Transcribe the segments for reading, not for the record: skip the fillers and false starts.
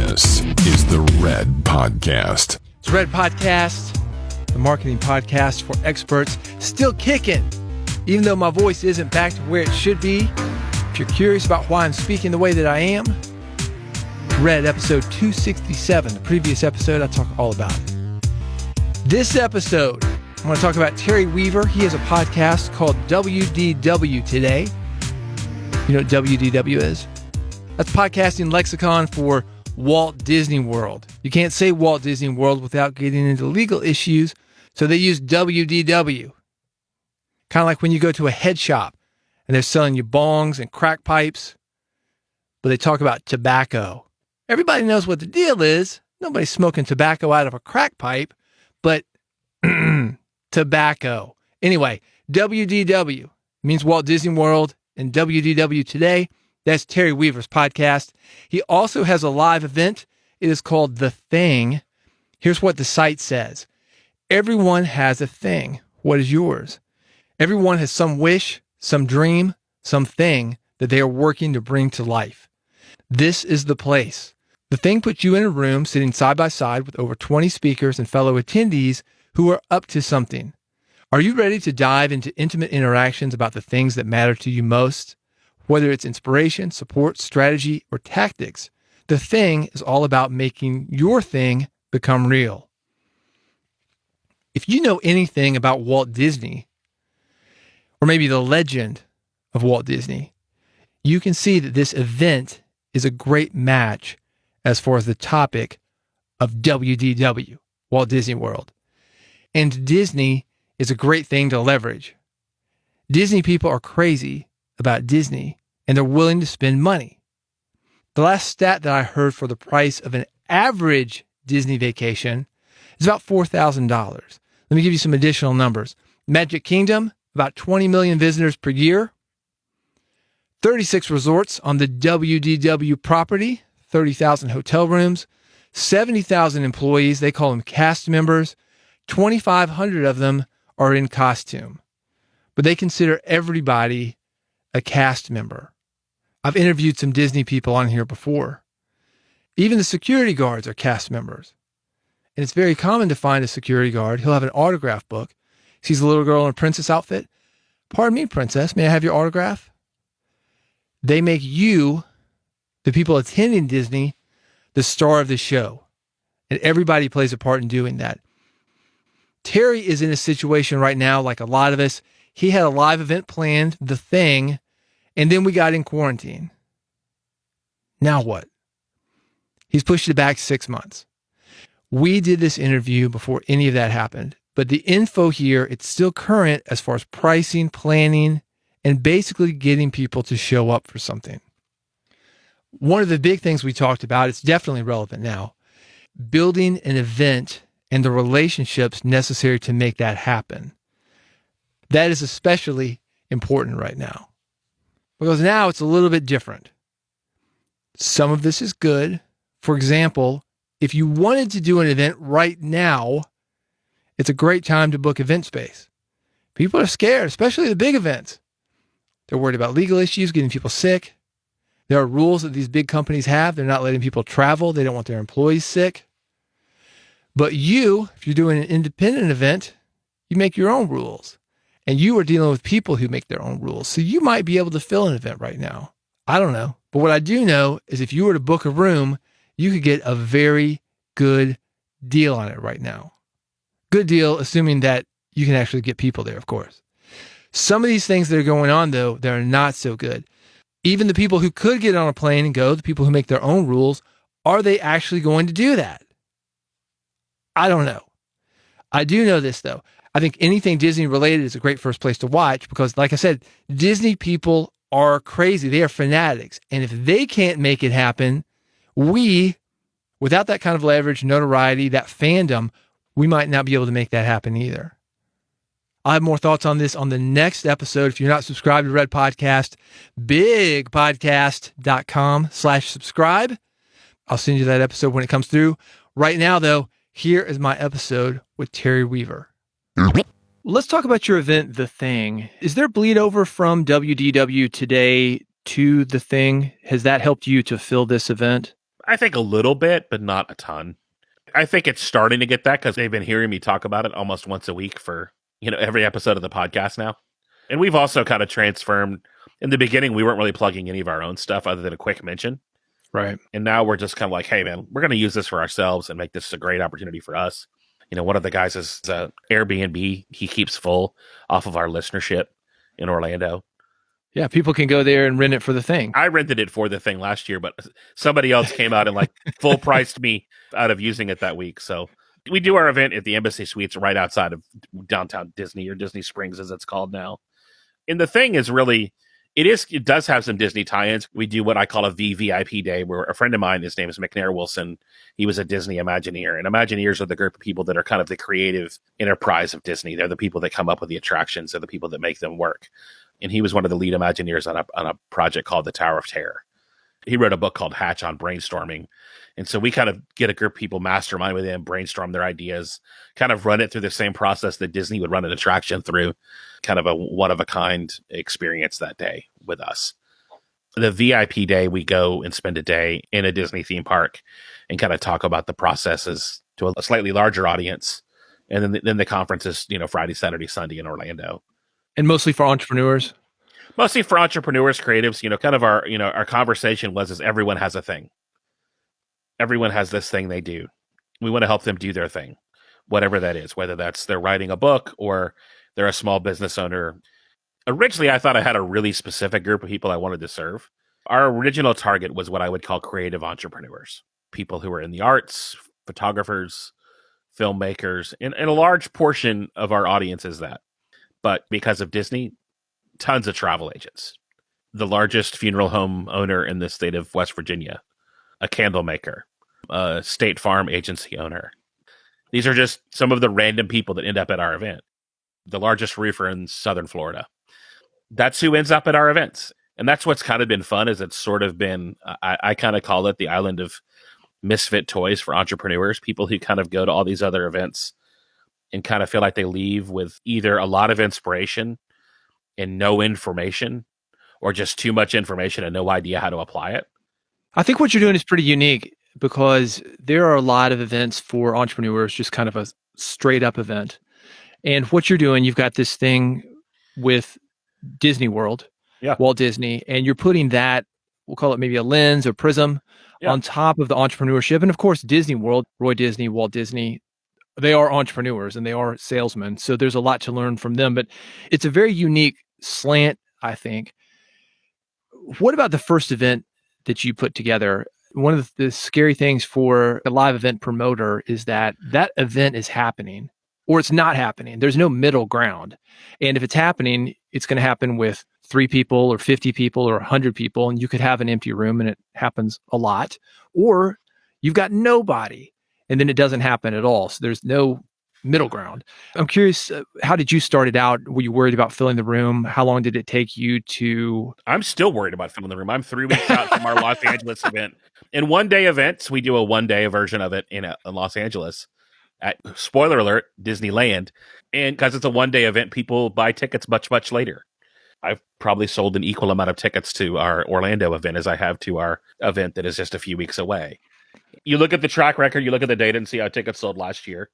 This is the Red Podcast. It's Red Podcast, the marketing podcast for experts, still kicking, even though my voice isn't back to where it should be. If you're curious about why I'm speaking the way that I am, Red episode 267, the previous episode, I talk all about it. This episode, I want to talk about Terry Weaver. He has a podcast called WDW Today. You know what WDW is? That's podcasting lexicon for Walt Disney World. You can't say Walt Disney World without getting into legal issues, so they use WDW. Kind of like when you go to a head shop and they're selling you bongs and crack pipes, but they talk about tobacco. Everybody knows what the deal is. Nobody's smoking tobacco out of a crack pipe, but tobacco. Anyway, WDW means Walt Disney World, and WDW Today, that's Terry Weaver's podcast. He also has a live event. It is called The Thing. Here's what the site says. Everyone has a thing. What is yours? Everyone has some wish, some dream, something that they are working to bring to life. This is the place. The Thing puts you in a room sitting side by side with over 20 speakers and fellow attendees who are up to something. Are you ready to dive into intimate interactions about the things that matter to you most? Whether it's inspiration, support, strategy, or tactics, The Thing is all about making your thing become real. If you know anything about Walt Disney, or maybe the legend of Walt Disney, you can see that this event is a great match as far as the topic of WDW, Walt Disney World. And Disney is a great thing to leverage. Disney people are crazy about Disney, and they're willing to spend money. The last stat that I heard for the price of an average Disney vacation is about $4,000. Let me give you some additional numbers. Magic Kingdom, about 20 million visitors per year. 36 resorts on the WDW property, 30,000 hotel rooms, 70,000 employees, they call them cast members. 2,500 of them are in costume, but they consider everybody a cast member. I've interviewed some Disney people on here before. Even the security guards are cast members. And it's very common to find a security guard. He'll have an autograph book. Sees a little girl in a princess outfit. Pardon me, princess, may I have your autograph? They make you, the people attending Disney, the star of the show. And everybody plays a part in doing that. Terry is in a situation right now, like a lot of us. He had a live event planned, The Thing, and then we got in quarantine. Now what? He's pushed it back 6 months. We did this interview before any of that happened, but the info here, it's still current as far as pricing, planning, and basically getting people to show up for something. One of the big things we talked about, it's definitely relevant now, building an event and the relationships necessary to make that happen. That is especially important right now, because now it's a little bit different. Some of this is good. For example, if you wanted to do an event right now, it's a great time to book event space. People are scared, especially the big events. They're worried about legal issues, getting people sick. There are rules that these big companies have. They're not letting people travel. They don't want their employees sick. But you, if you're doing an independent event, you make your own rules. And you are dealing with people who make their own rules. So you might be able to fill an event right now. I don't know. But what I do know is if you were to book a room, you could get a very good deal on it right now. Good deal, assuming that you can actually get people there, of course. Some of these things that are going on, though, they're not so good. Even the people who could get on a plane and go, the people who make their own rules, are they actually going to do that? I don't know. I do know this, though. I think anything Disney related is a great first place to watch because, like I said, Disney people are crazy. They are fanatics. And if they can't make it happen, we, without that kind of leverage, notoriety, that fandom, we might not be able to make that happen either. I'll have more thoughts on this on the next episode. If you're not subscribed to Red Podcast, bigpodcast.com/subscribe. I'll send you that episode when it comes through. Right now, though, here is my episode with Terry Weaver. Let's talk about your event, The Thing. Is there bleed over from WDW Today to The Thing? Has that helped you to fill this event? I think a little bit, but not a ton. I think it's starting to get that because they've been hearing me talk about it almost once a week for, every episode of the podcast now. And we've also kind of transformed. In the beginning, we weren't really plugging any of our own stuff other than a quick mention. Right. And now we're just kind of like, hey, man, we're going to use this for ourselves and make this a great opportunity for us. One of the guys is Airbnb. He keeps full off of our listenership in Orlando. Yeah, people can go there and rent it for the thing. I rented it for the thing last year, but somebody else came out and full priced me out of using it that week. So we do our event at the Embassy Suites right outside of downtown Disney, or Disney Springs as it's called now. And the thing is really, it does have some Disney tie-ins. We do what I call a VVIP day, where a friend of mine, his name is McNair Wilson. He was a Disney Imagineer, and Imagineers are the group of people that are kind of the creative enterprise of Disney. They're the people that come up with the attractions. They're the people that make them work. And he was one of the lead Imagineers on a project called the Tower of Terror. He wrote a book called Hatch on brainstorming. And so we kind of get a group of people, mastermind with him, brainstorm their ideas, kind of run it through the same process that Disney would run an attraction through, kind of a one-of-a-kind experience that day with us. The VIP day, we go and spend a day in a Disney theme park and kind of talk about the processes to a slightly larger audience. And then the conference is, Friday, Saturday, Sunday in Orlando. And mostly for entrepreneurs? Mostly for entrepreneurs, creatives. Kind of our conversation is everyone has a thing. Everyone has this thing they do. We want to help them do their thing, whatever that is, whether that's they're writing a book or they're a small business owner. Originally, I thought I had a really specific group of people I wanted to serve. Our original target was what I would call creative entrepreneurs, people who are in the arts, photographers, filmmakers, and a large portion of our audience is that. But because of Disney, tons of travel agents, the largest funeral home owner in the state of West Virginia, a candle maker, a State Farm agency owner. These are just some of the random people that end up at our event. The largest roofer in Southern Florida. That's who ends up at our events. And that's what's kind of been fun, is it's sort of been, I kind of call it the island of misfit toys for entrepreneurs, people who kind of go to all these other events and kind of feel like they leave with either a lot of inspiration and no information, or just too much information and no idea how to apply it. I think what you're doing is pretty unique, because there are a lot of events for entrepreneurs, just kind of a straight up event. And what you're doing, you've got this thing with Disney World, Walt Disney, and you're putting that, we'll call it maybe a lens or prism on top of the entrepreneurship. And of course, Disney World, Roy Disney, Walt Disney, they are entrepreneurs and they are salesmen. So there's a lot to learn from them, but it's a very unique slant, I think. What about the first event that you put together? One of the scary things for a live event promoter is that event is happening or it's not happening. There's no middle ground. And if it's happening, it's going to happen with 3 people or 50 people or 100 people, and you could have an empty room, and it happens a lot. Or you've got nobody, and then it doesn't happen at all. So there's no middle ground. I'm curious, how did you start it out? Were you worried about filling the room? How long did it take you to... I'm still worried about filling the room. I'm 3 weeks out from our Los Angeles event. In one-day events, we do a one-day version of it in Los Angeles at, spoiler alert, Disneyland. And because it's a one-day event, people buy tickets much, much later. I've probably sold an equal amount of tickets to our Orlando event as I have to our event that is just a few weeks away. You look at the track record, you look at the data and see how tickets sold last year.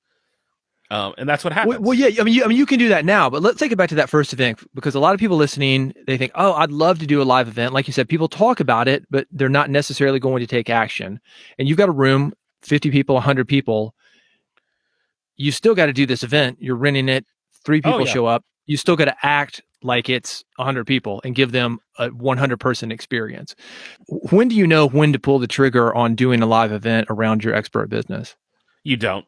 And that's what happens. Well, yeah. I mean, you can do that now, but let's take it back to that first event, because a lot of people listening, they think, oh, I'd love to do a live event. Like you said, people talk about it, but they're not necessarily going to take action. And you've got a room, 50 people, 100 people. You still got to do this event. You're renting it. 3 people show up. You still got to act like it's 100 people and give them a 100 person experience. When do you know when to pull the trigger on doing a live event around your expert business? You don't.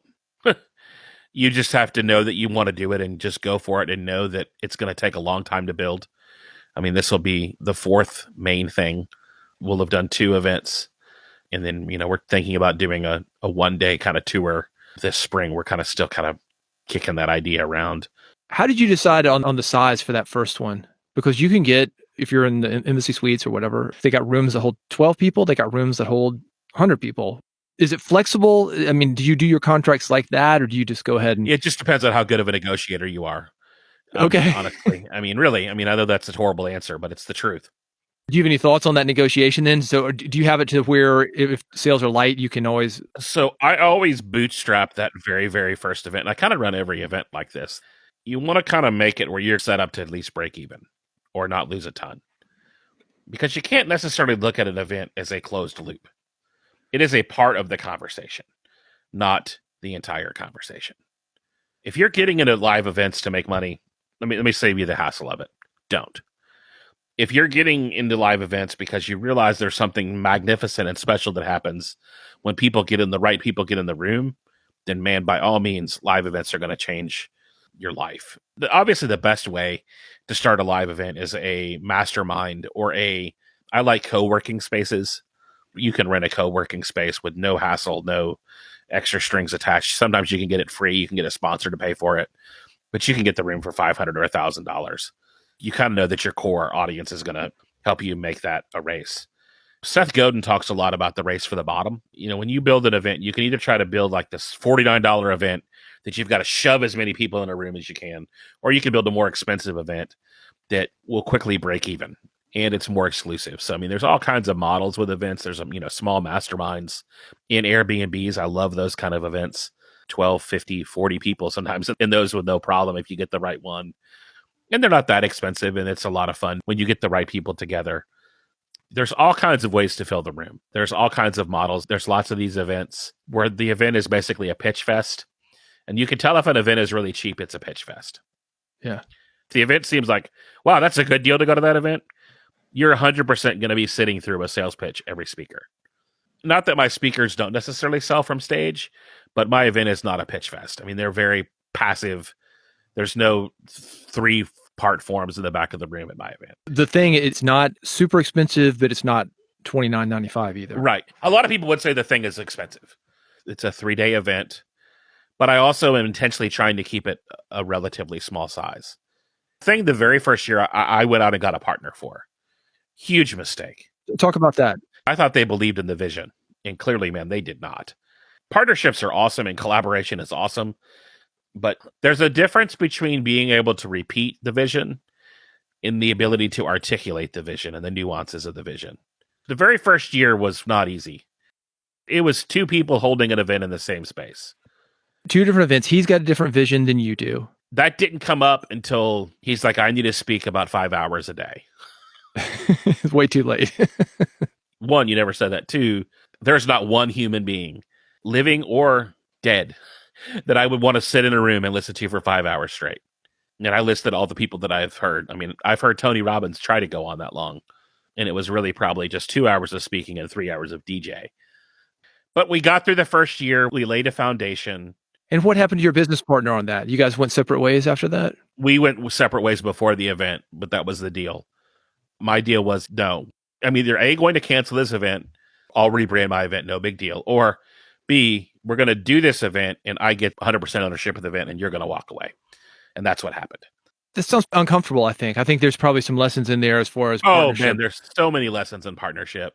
You just have to know that you want to do it and just go for it, and know that it's going to take a long time to build. I mean, this will be the 4th main thing. We'll have done 2 events, and then, we're thinking about doing a one-day kind of tour this spring. We're kind of still kind of kicking that idea around. How did you decide on the size for that first one? Because you can get, if you're in the Embassy Suites or whatever, they got rooms that hold 12 people. They got rooms that hold 100 people. Is it flexible? I mean, do you do your contracts like that, or do you just go ahead and... It just depends on how good of a negotiator you are. Okay. Honestly. I mean, really, I know that's a horrible answer, but it's the truth. Do you have any thoughts on that negotiation then? So do you have it to where if sales are light, you can always... So I always bootstrap that very, very first event. And I kind of run every event like this. You want to kind of make it where you're set up to at least break even or not lose a ton. Because you can't necessarily look at an event as a closed loop. It is a part of the conversation, not the entire conversation. If you're getting into live events to make money, let me save you the hassle of it. Don't. If you're getting into live events because you realize there's something magnificent and special that happens when the right people get in the room, then man, by all means, live events are going to change your life. Obviously, the best way to start a live event is a mastermind or I like co-working spaces. You can rent a co-working space with no hassle, no extra strings attached. Sometimes you can get it free. You can get a sponsor to pay for it, but you can get the room for $500 or $1,000. You kind of know that your core audience is going to help you make that a race. Seth Godin talks a lot about the race for the bottom. You know, when you build an event, you can either try to build like this $49 event that you've got to shove as many people in a room as you can, or you can build a more expensive event that will quickly break even and it's more exclusive. So, I mean, there's all kinds of models with events. There's, small masterminds in Airbnbs. I love those kind of events. 12, 50, 40 people sometimes in those with no problem if you get the right one. And they're not that expensive, and it's a lot of fun when you get the right people together. There's all kinds of ways to fill the room. There's all kinds of models. There's lots of these events where the event is basically a pitch fest. And you can tell if an event is really cheap, it's a pitch fest. Yeah. If the event seems like, wow, that's a good deal to go to that event, you're 100% going to be sitting through a sales pitch every speaker. Not that my speakers don't necessarily sell from stage, but my event is not a pitch fest. I mean, they're very passive. There's no 3-part forms in the back of the room at my event. The thing, it's not super expensive, but it's not $29.95 either. Right. A lot of people would say the thing is expensive. It's a 3-day event, but I also am intentionally trying to keep it a relatively small size. The very first year I went out and got a partner for. Huge mistake. Talk about that. I thought they believed in the vision, and clearly, man, they did not. Partnerships are awesome and collaboration is awesome. But there's a difference between being able to repeat the vision and the ability to articulate the vision and the nuances of the vision. The very first year was not easy. It was 2 people holding an event in the same space. 2 different events. He's got a different vision than you do. That didn't come up until he's like, I need to speak about 5 hours a day. It's way too late. 1, you never said that. 2, there's not one human being, living or dead, that I would want to sit in a room and listen to for 5 hours straight. And I listed all the people that I've heard. I mean, I've heard Tony Robbins try to go on that long, and it was really probably just 2 hours of speaking and 3 hours of DJ. But we got through the first year. We laid a foundation. And what happened to your business partner on that? You guys went separate ways after that? We went separate ways before the event, but that was the deal. My deal was, no. I'm either A, going to cancel this event, I'll rebrand my event, no big deal, or B, we're going to do this event and I get 100% ownership of the event and you're going to walk away. And that's what happened. This sounds uncomfortable, I think. I think there's probably some lessons in there as far as partnership. Oh, man, there's so many lessons in partnership.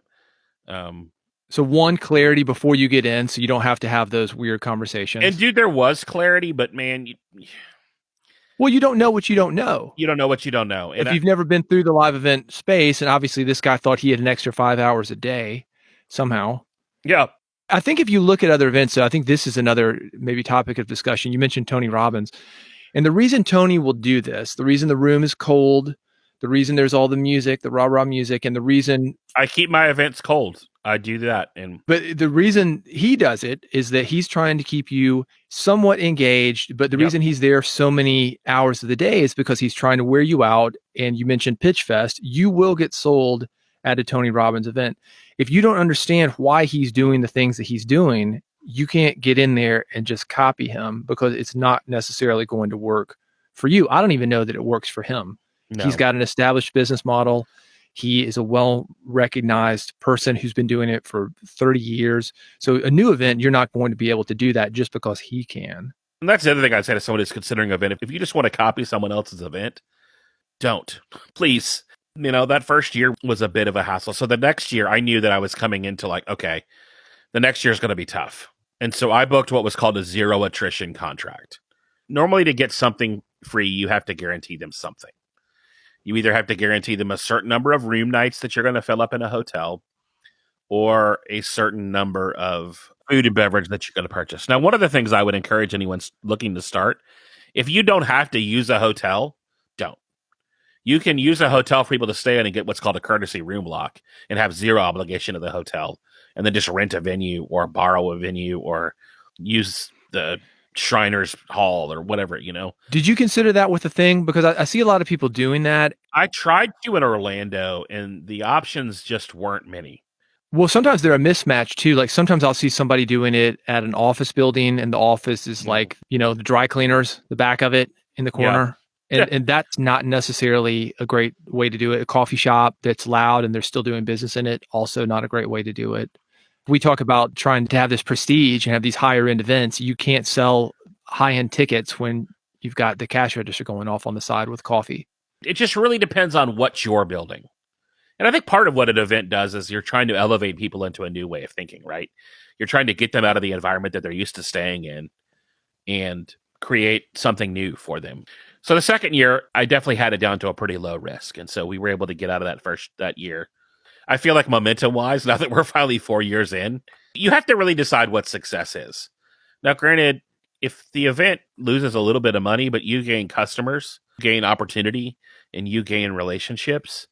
So 1, clarity before you get in so you don't have to have those weird conversations. And dude, there was clarity, but man, well, you don't know what you don't know. You don't know what you don't know. And if you've never been through the live event space, and obviously this guy thought he had an extra 5 hours a day somehow. Yeah. I think if you look at other events, so I think this is another maybe topic of discussion. You mentioned Tony Robbins. And the reason Tony will do this, the reason the room is cold, the reason there's all the music, the rah-rah music, and the reason... I keep my events cold. I do that. But the reason he does it is that he's trying to keep you somewhat engaged. But the reason he's there so many hours of the day is because he's trying to wear you out. And you mentioned Pitch Fest. You will get sold at a Tony Robbins event. If you don't understand why he's doing the things that he's doing, you can't get in there and just copy him because it's not necessarily going to work for you. I don't even know that it works for him. No. He's got an established business model. He is a well-recognized person who's been doing it for 30 years. So a new event, you're not going to be able to do that just because he can. And that's the other thing I'd say to someone who's considering an event. If you just want to copy someone else's event, don't. Please. That first year was a bit of a hassle. So the next year, I knew that I was coming into like, okay, the next year is going to be tough. And so I booked what was called a 0 attrition contract. Normally to get something free, you have to guarantee them something. You either have to guarantee them a certain number of room nights that you're going to fill up in a hotel, or a certain number of food and beverage that you're going to purchase. Now, one of the things I would encourage anyone looking to start, if you don't have to use a hotel, don't. You can use a hotel for people to stay in and get what's called a courtesy room block and have zero obligation to the hotel, and then just rent a venue or borrow a venue or use the Shriners Hall or whatever, Did you consider that with the thing? Because I see a lot of people doing that. I tried to in Orlando, and the options just weren't many. Well, sometimes they're a mismatch too. Like sometimes I'll see somebody doing it at an office building, and the office is like, the dry cleaners, the back of it in the corner. Yeah. And that's not necessarily a great way to do it. A coffee shop that's loud and they're still doing business in it, also not a great way to do it. We talk about trying to have this prestige and have these higher end events. You can't sell high end tickets when you've got the cash register going off on the side with coffee. It just really depends on what you're building. And I think part of what an event does is you're trying to elevate people into a new way of thinking, right? You're trying to get them out of the environment that they're used to staying in and create something new for them. So the second year, I definitely had it down to a pretty low risk. And so we were able to get out of that year. I feel like momentum-wise, now that we're finally 4 years in, you have to really decide what success is. Now, granted, if the event loses a little bit of money, but you gain customers, gain opportunity, and you gain relationships,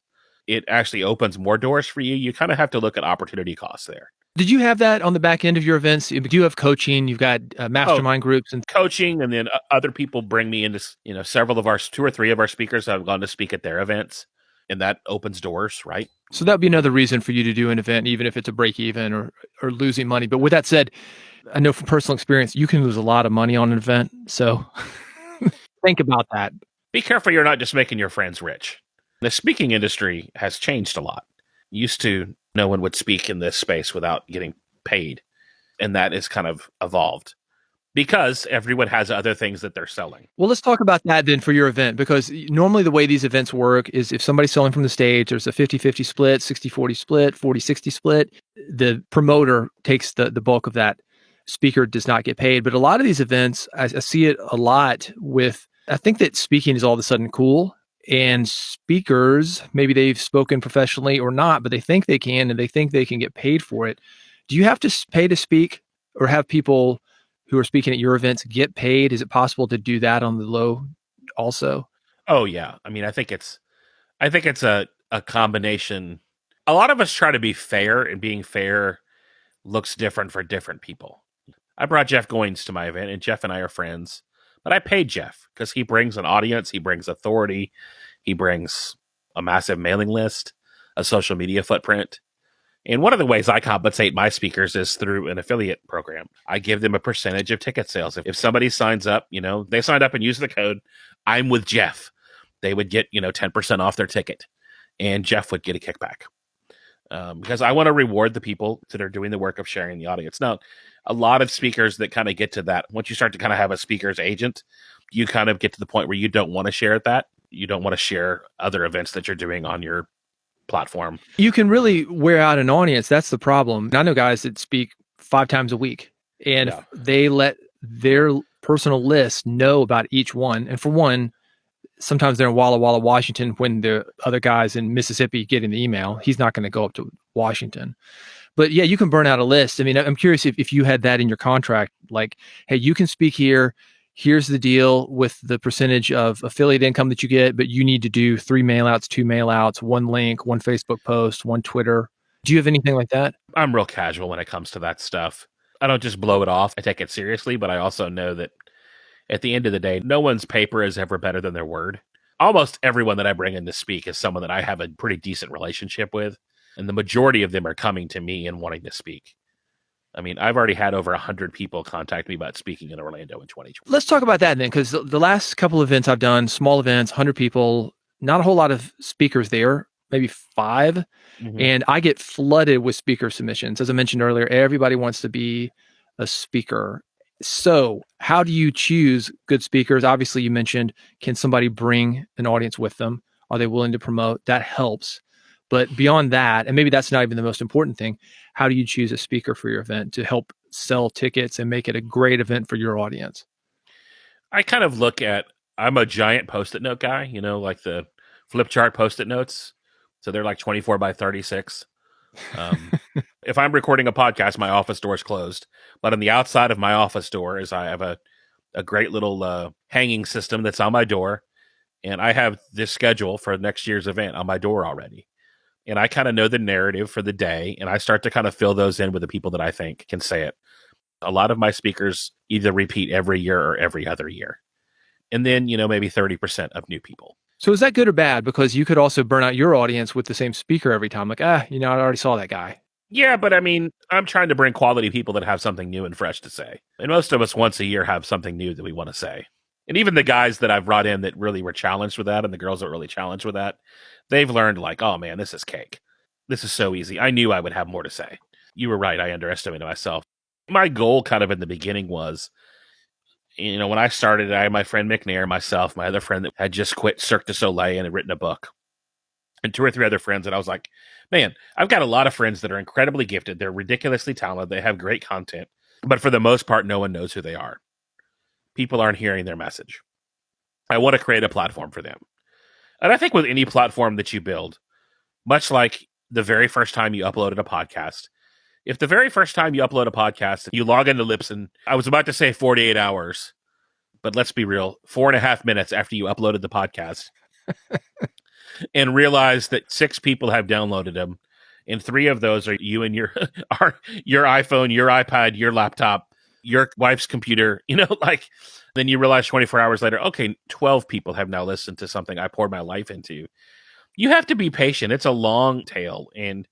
it actually opens more doors for you. You kind of have to look at opportunity costs there. Did you have that on the back end of your events? Do you have coaching? You've got mastermind groups and coaching, and then other people bring me into, several of our 2 or 3 of our speakers have gone to speak at their events, and that opens doors, right? So that'd be another reason for you to do an event, even if it's a break even or losing money. But with that said, I know from personal experience, you can lose a lot of money on an event. So think about that. Be careful you're not just making your friends rich. The speaking industry has changed a lot. Used to, no one would speak in this space without getting paid. And that is kind of evolved because everyone has other things that they're selling. Well, let's talk about that then for your event, because normally the way these events work is if somebody's selling from the stage, there's a 50-50 split, 60-40 split, 40-60 split. The promoter takes the bulk of that. Speaker does not get paid. But a lot of these events, I see it a lot with, I think that speaking is all of a sudden cool. And speakers, maybe they've spoken professionally or not, but they think they can and they think they can get paid for it. Do you have to pay to speak, or have people who are speaking at your events get paid? Is it possible to do that on the low also? Oh, yeah. I mean, I think it's a combination. A lot of us try to be fair, and being fair looks different for different people. I brought Jeff Goins to my event, and Jeff and I are friends. But I paid Jeff because he brings an audience, he brings authority, he brings a massive mailing list, a social media footprint. And one of the ways I compensate my speakers is through an affiliate program. I give them a percentage of ticket sales. If somebody signs up, they signed up and used the code, I'm with Jeff, they would get, 10% off their ticket, and Jeff would get a kickback. Because I want to reward the people that are doing the work of sharing the audience. Now, a lot of speakers that kind of get to that, once you start to kind of have a speaker's agent, you kind of get to the point where you don't want to share that. You don't want to share other events that you're doing on your platform. You can really wear out an audience. That's the problem. I know guys that speak 5 times a week, and they let their personal list know about each one. And for one, sometimes they're in Walla Walla, Washington, when the other guy's in Mississippi getting the email. He's not going to go up to Washington. But yeah, you can burn out a list. I mean, I'm curious if you had that in your contract, like, hey, you can speak here. Here's the deal with the percentage of affiliate income that you get, but you need to do 3 mailouts, 2 mailouts, 1 link, 1 Facebook post, 1 Twitter. Do you have anything like that? I'm real casual when it comes to that stuff. I don't just blow it off. I take it seriously, but I also know that at the end of the day, no one's paper is ever better than their word. Almost everyone that I bring in to speak is someone that I have a pretty decent relationship with. And the majority of them are coming to me and wanting to speak. I mean, I've already had over 100 people contact me about speaking in Orlando in 2020. Let's talk about that then, because the last couple of events I've done, small events, 100 people, not a whole lot of speakers there, maybe 5. Mm-hmm. And I get flooded with speaker submissions. As I mentioned earlier, everybody wants to be a speaker. So how do you choose good speakers? Obviously, you mentioned, can somebody bring an audience with them? Are they willing to promote? That helps. But beyond that, and maybe that's not even the most important thing, how do you choose a speaker for your event to help sell tickets and make it a great event for your audience? I kind of look at, I'm a giant Post-it note guy, like the flip chart post-it notes. So they're like 24 by 36. If I'm recording a podcast, my office door is closed. But on the outside of my office door is I have a great little hanging system that's on my door. And I have this schedule for next year's event on my door already. And I kind of know the narrative for the day. And I start to kind of fill those in with the people that I think can say it. A lot of my speakers either repeat every year or every other year. And then, maybe 30% of new people. So is that good or bad? Because you could also burn out your audience with the same speaker every time. Like, I already saw that guy. Yeah, but I mean, I'm trying to bring quality people that have something new and fresh to say. And most of us once a year have something new that we want to say. And even the guys that I've brought in that really were challenged with that, and the girls that were really challenged with that, they've learned like, oh man, this is cake. This is so easy. I knew I would have more to say. You were right. I underestimated myself. My goal kind of in the beginning was, when I started, I had my friend McNair, myself, my other friend that had just quit Cirque du Soleil and had written a book, and 2 or 3 other friends. And I was like, man, I've got a lot of friends that are incredibly gifted. They're ridiculously talented. They have great content. But for the most part, no one knows who they are. People aren't hearing their message. I want to create a platform for them. And I think with any platform that you build, much like the very first time you uploaded a podcast, if the very first time you upload a podcast, you log into Libsyn, I was about to say 48 hours, but let's be real, 4.5 minutes after you uploaded the podcast, and realize that 6 people have downloaded them, and 3 of those are you and your iPhone, your iPad, your laptop, your wife's computer, then you realize 24 hours later, okay, 12 people have now listened to something I poured my life into. You have to be patient. It's a long tail. And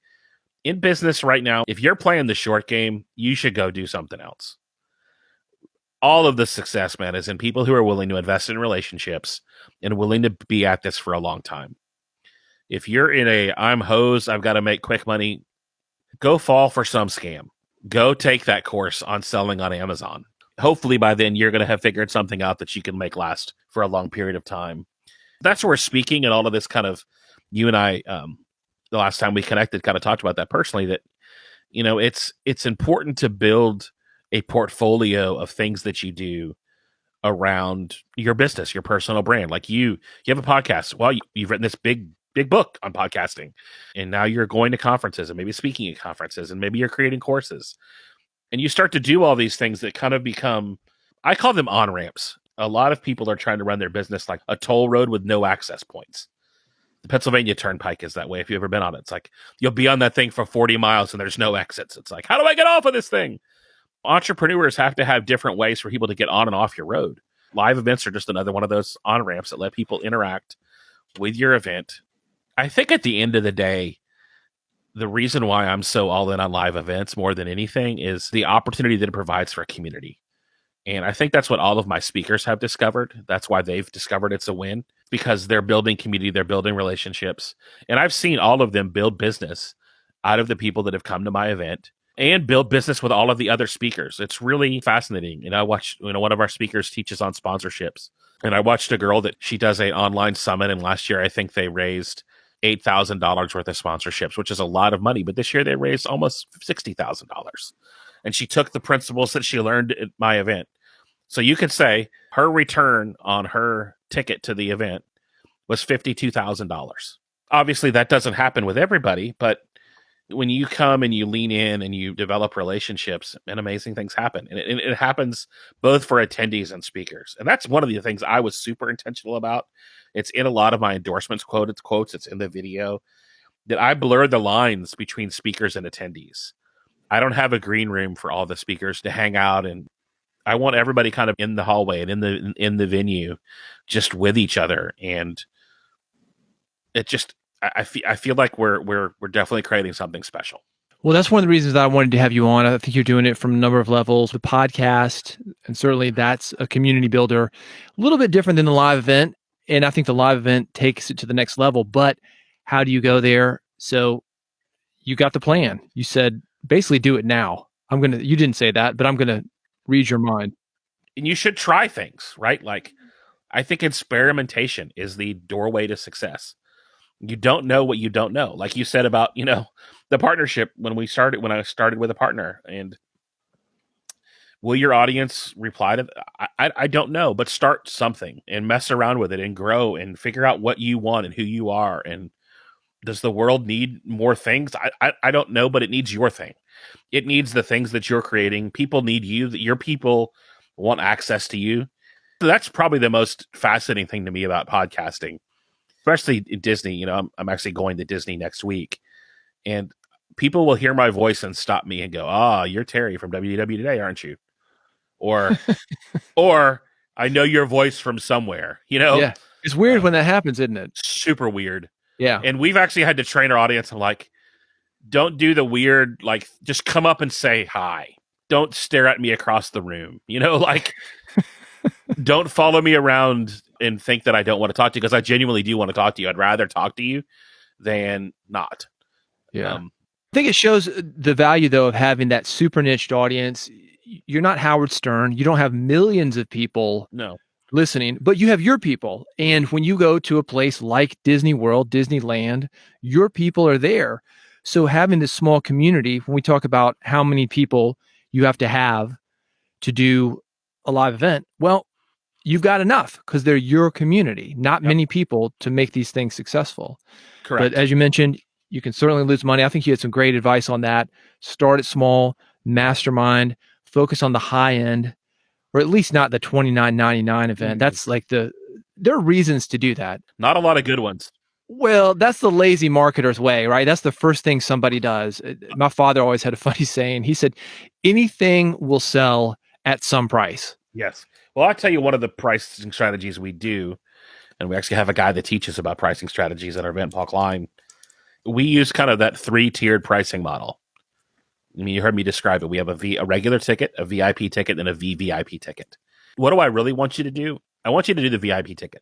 in business right now, if you're playing the short game, you should go do something else. All of the success, man, is in people who are willing to invest in relationships and willing to be at this for a long time. If you're in I'm hosed, I've got to make quick money, go fall for some scam. Go take that course on selling on Amazon. Hopefully by then you're going to have figured something out that you can make last for a long period of time. That's where speaking and all of this kind of, you and I, the last time we connected, kind of talked about that personally, that, it's important to build a portfolio of things that you do around your business, your personal brand. Like you have a podcast. Well, you've written this big book on podcasting, and now you're going to conferences and maybe speaking at conferences, and maybe you're creating courses, and you start to do all these things that kind of become, I call them on-ramps. A lot of people are trying to run their business like a toll road with no access points. The Pennsylvania Turnpike is that way. If you've ever been on it, it's like you'll be on that thing for 40 miles and there's no exits. It's like, how do I get off of this thing? Entrepreneurs have to have different ways for people to get on and off your road. Live events are just another one of those on-ramps that let people interact with your event. I think at the end of the day, the reason why I'm so all in on live events more than anything is the opportunity that it provides for a community. And I think that's what all of my speakers have discovered. That's why they've discovered it's a win, because they're building community, they're building relationships. And I've seen all of them build business out of the people that have come to my event and build business with all of the other speakers. It's really fascinating. And I watched, one of our speakers teaches on sponsorships. And I watched a girl that she does an online summit. And last year, I think they raised $8,000 worth of sponsorships, which is a lot of money. But this year they raised almost $60,000. And she took the principles that she learned at my event. So you could say her return on her ticket to the event was $52,000. Obviously, that doesn't happen with everybody, but when you come and you lean in and you develop relationships, and amazing things happen. And it happens both for attendees and speakers. And that's one of the things I was super intentional about. It's in a lot of my endorsements quotes. It's in the video that I blur the lines between speakers and attendees. I don't have a green room for all the speakers to hang out, and I want everybody kind of in the hallway and in the venue, just with each other. And it just, I feel like we're definitely creating something special. Well, that's one of the reasons that I wanted to have you on. I think you're doing it from a number of levels. The podcast, and certainly that's a community builder, a little bit different than the live event. And I think the live event takes it to the next level. But how do you go there? So you got the plan. You said, basically do it now. You didn't say that, but I'm going to read your mind. And you should try things, right? Like, I think experimentation is the doorway to success. You don't know what you don't know. Like you said about, the partnership when I started with a partner, and Will your audience reply to I don't know, but start something and mess around with it and grow and figure out what you want and who you are. And does the world need more things? I don't know, but it needs your thing. It needs the things that you're creating. People need you. Your people want access to you. So that's probably the most fascinating thing to me about podcasting, especially in Disney. I'm actually going to Disney next week, and people will hear my voice and stop me and go, you're Terry from WDW Today, aren't you? Or, or I know your voice from somewhere, Yeah. It's weird when that happens, isn't it? Super weird. Yeah. And we've actually had to train our audience. I'm like, don't do the weird, like, just come up and say hi. Don't stare at me across the room. Don't follow me around and think that I don't want to talk to you, because I genuinely do want to talk to you. I'd rather talk to you than not. Yeah. I think it shows the value, though, of having that super niched audience. You're not Howard Stern. You don't have millions of people listening, but you have your people. And when you go to a place like Disney World, Disneyland, your people are there. So having this small community, when we talk about how many people you have to do a live event, well, you've got enough because they're your community, not many people to make these things successful. Correct. But as you mentioned, you can certainly lose money. I think you had some great advice on that. Start it small, mastermind, focus on the high end, or at least not the $29.99 event. That's like there are reasons to do that. Not a lot of good ones. Well, that's the lazy marketer's way, right? That's the first thing somebody does. My father always had a funny saying. He said, anything will sell at some price. Yes. Well, I'll tell you one of the pricing strategies we do, and we actually have a guy that teaches about pricing strategies at our event, Paul Klein. We use kind of that 3-tiered pricing model. I mean, you heard me describe it. We have a regular ticket, a VIP ticket, and a VVIP ticket. What do I really want you to do? I want you to do the VIP ticket.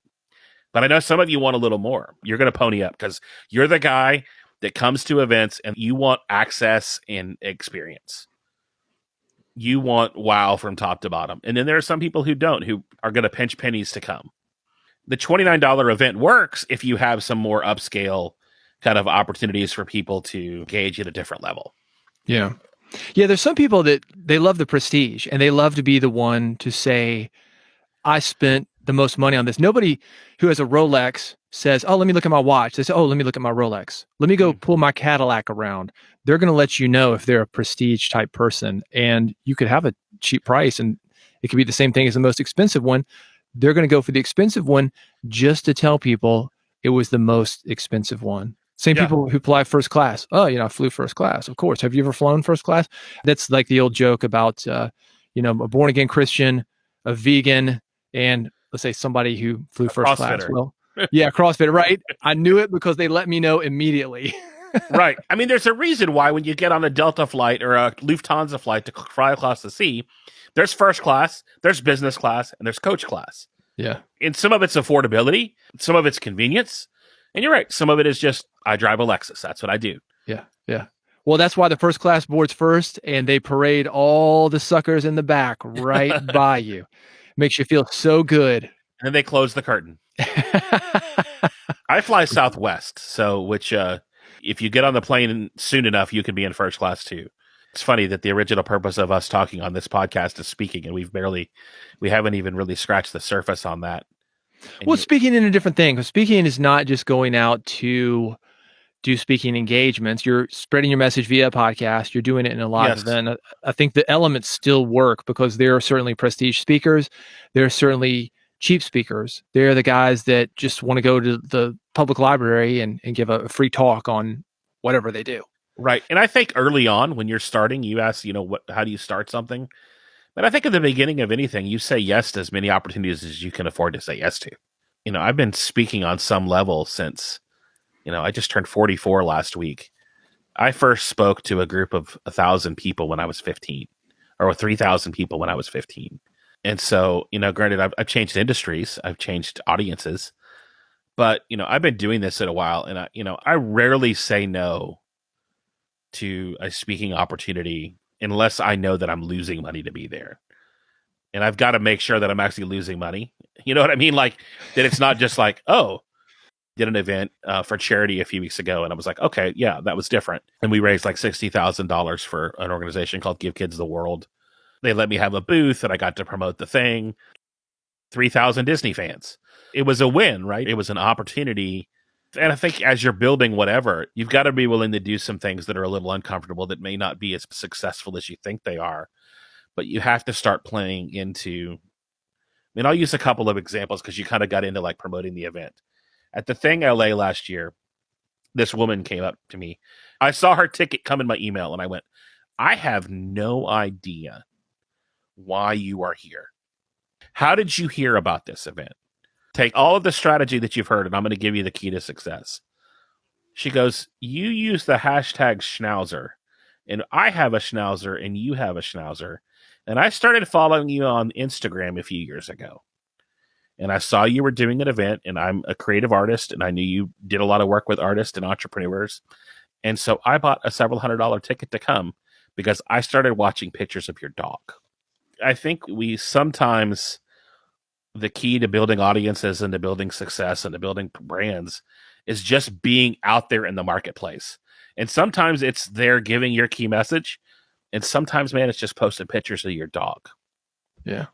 But I know some of you want a little more. You're going to pony up because you're the guy that comes to events and you want access and experience. You want wow from top to bottom. And then there are some people who don't, who are going to pinch pennies to come. The $29 event works if you have some more upscale kind of opportunities for people to engage at a different level. Yeah. Yeah, there's some people that they love the prestige and they love to be the one to say, I spent the most money on this. Nobody who has a Rolex says, oh, let me look at my watch. They say, oh, let me look at my Rolex. Let me go pull my Cadillac around. They're going to let you know if they're a prestige type person. And you could have a cheap price and it could be the same thing as the most expensive one. They're going to go for the expensive one just to tell people it was the most expensive one. Same people who fly first class. Oh, I flew first class. Of course. Have you ever flown first class? That's like the old joke about, a born again Christian, a vegan, and let's say somebody who flew first class. Well, yeah, CrossFitter, right? I knew it because they let me know immediately. Right. I mean, there's a reason why when you get on a Delta flight or a Lufthansa flight to fly across the sea, there's first class, there's business class, and there's coach class. Yeah. And some of it's affordability, some of it's convenience. And you're right. Some of it is just, I drive a Lexus. That's what I do. Yeah. Yeah. Well, that's why the first class board's first, and they parade all the suckers in the back right by you. Makes you feel so good. And then they close the curtain. I fly Southwest, which if you get on the plane soon enough, you can be in first class too. It's funny that the original purpose of us talking on this podcast is speaking, and we haven't even really scratched the surface on that. Well, speaking in a different thing, because speaking is not just going out to do speaking engagements. You're spreading your message via a podcast. You're doing it in a live event. I think the elements still work because there are certainly prestige speakers. There are certainly cheap speakers. They're the guys that just want to go to the public library and give a free talk on whatever they do. Right. And I think early on when you're starting, you ask, how do you start something? But I think at the beginning of anything, you say yes to as many opportunities as you can afford to say yes to. I've been speaking on some level since, I just turned 44 last week. I first spoke to a group of 1,000 people when I was 15, or 3,000 people when I was 15. And so, granted, I've changed industries, I've changed audiences, but, I've been doing this in a while, and I rarely say no to a speaking opportunity unless I know that I'm losing money to be there. And I've got to make sure that I'm actually losing money. You know what I mean? Like, that it's not just like, did an event for charity a few weeks ago, and I was like, okay, yeah, that was different. And we raised like $60,000 for an organization called Give Kids the World. They let me have a booth and I got to promote the thing. 3,000 Disney fans. It was a win, right? It was an opportunity. And I think as you're building whatever, you've got to be willing to do some things that are a little uncomfortable, that may not be as successful as you think they are. But you have to start playing into, I'll use a couple of examples because you kind of got into like promoting the event. At the Thing LA last year, this woman came up to me. I saw her ticket come in my email and I went, I have no idea why you are here. How did you hear about this event? Take all of the strategy that you've heard, and I'm going to give you the key to success. She goes, you use the hashtag Schnauzer, and I have a Schnauzer, and you have a Schnauzer, and I started following you on Instagram a few years ago, and I saw you were doing an event, and I'm a creative artist, and I knew you did a lot of work with artists and entrepreneurs, and so I bought a several $100 ticket to come because I started watching pictures of your dog. I think we sometimes, the key to building audiences and to building success and to building brands is just being out there in the marketplace. And sometimes it's there giving your key message. And sometimes, man, it's just posting pictures of your dog. Yeah.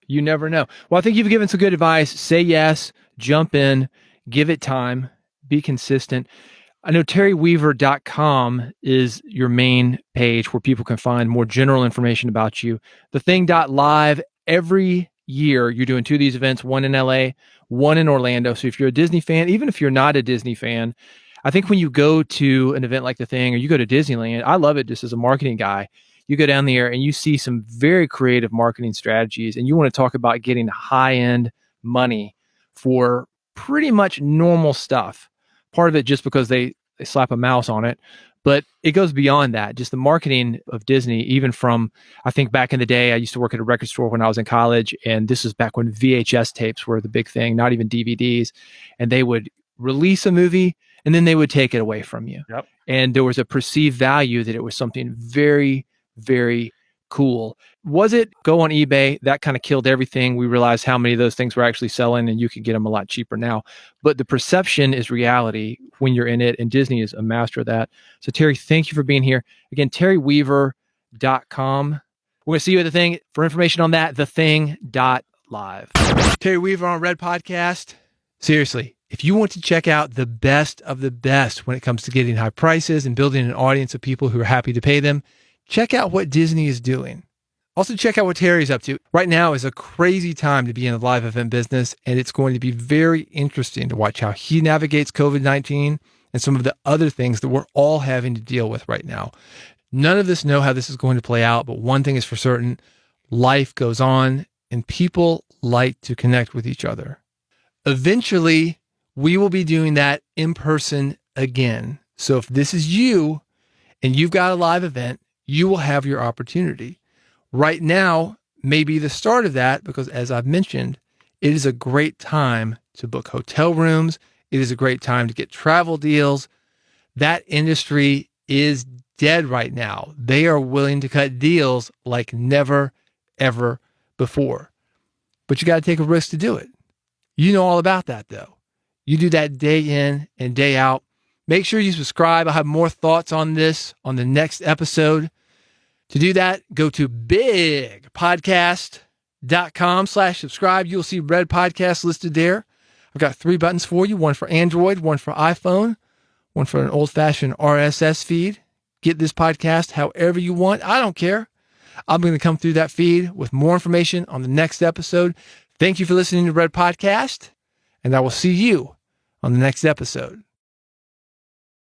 You never know. Well, I think you've given some good advice. Say yes, jump in, give it time, be consistent. I know terryweaver.com is your main page where people can find more general information about you. Thething.live, every year you're doing 2 of these events, one in LA, one in Orlando. So if you're a Disney fan, even if you're not a Disney fan, I think when you go to an event like The Thing or you go to Disneyland, I love it just as a marketing guy. You go down there and you see some very creative marketing strategies, and you want to talk about getting high-end money for pretty much normal stuff. Part of it just because they slap a mouse on it, but it goes beyond that. Just the marketing of Disney, even from, I think back in the day, I used to work at a record store when I was in college, and this was back when VHS tapes were the big thing, not even DVDs, and they would release a movie and then they would take it away from you. Yep. And there was a perceived value that it was something very, very cool. Was it go on eBay? That kind of killed everything. We realized how many of those things were actually selling, and you can get them a lot cheaper now. But the perception is reality when you're in it, and Disney is a master of that. So Terry, thank you for being here. Again, terryweaver.com. We're going to see you at The Thing. For information on that, thething.live. Terry Weaver on Red Podcast. Seriously, if you want to check out the best of the best when it comes to getting high prices and building an audience of people who are happy to pay them, check out what Disney is doing. Also, check out what Terry's up to. Right now is a crazy time to be in the live event business, and it's going to be very interesting to watch how he navigates COVID-19 and some of the other things that we're all having to deal with right now. None of us know how this is going to play out, but one thing is for certain, life goes on, and people like to connect with each other. Eventually, we will be doing that in person again. So if this is you and you've got a live event, you will have your opportunity. Right now may be the start of that because, as I've mentioned, it is a great time to book hotel rooms. It is a great time to get travel deals. That industry is dead right now. They are willing to cut deals like never, ever before. But you got to take a risk to do it. You know all about that, though. You do that day in and day out. Make sure you subscribe. I'll have more thoughts on this on the next episode. To do that, go to bigpodcast.com/subscribe. You'll see Red Podcast listed there. I've got 3 buttons for you, one for Android, one for iPhone, one for an old-fashioned RSS feed. Get this podcast however you want. I don't care. I'm going to come through that feed with more information on the next episode. Thank you for listening to Red Podcast, and I will see you on the next episode.